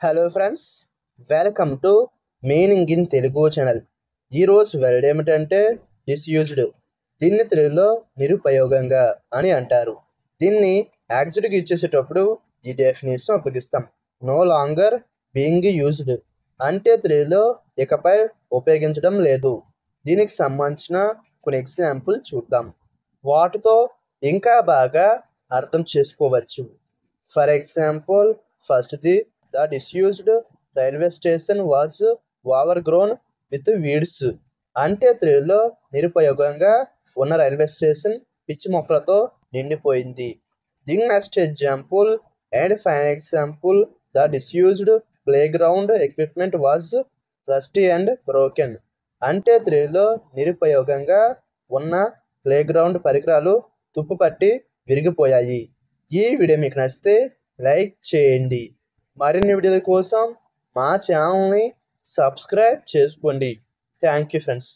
Hello friends, welcome to meaning in Telugu channel. ఈరోజు word ఏమిటంటే డిస్యూజ్డ్. దీన్ని తెలుగులో నిరుపయోగంగా అని అంటారు. దీన్ని యాక్సిడ్కి ఇచ్చేసేటప్పుడు ఈ డెఫినేషన్ ఉపయోగిస్తాం. నో లాంగర్ బీయింగ్ యూజ్డ్ అంటే తెలుగులో ఇకపై ఉపయోగించడం లేదు. దీనికి సంబంధించిన కొన్ని ఎగ్జాంపుల్ చూద్దాం. వాటితో ఇంకా బాగా అర్థం చేసుకోవచ్చు. ఫర్ ఎగ్జాంపుల్, ఫస్ట్ది, the disused railway station was overgrown with weeds అంటే తెలుగులో నిరుపయోగంగా ఉన్న రైల్వే స్టేషన్ పిచ్చి మొక్కలతో నిండిపోయింది. దీని next example and final example, the disused playground equipment was rusty and broken అంటే తెలుగులో నిరుపయోగంగా ఉన్న ప్లే గ్రౌండ్ పరికరాలు తుప్పుపట్టి విరిగిపోయాయి. ఈ వీడియో మీకు నచ్చితే లైక్ చేయండి. మరిన్ని వీడియోల కోసం మా ఛానల్ని సబ్స్క్రైబ్ చేసుకోండి. Thank you friends.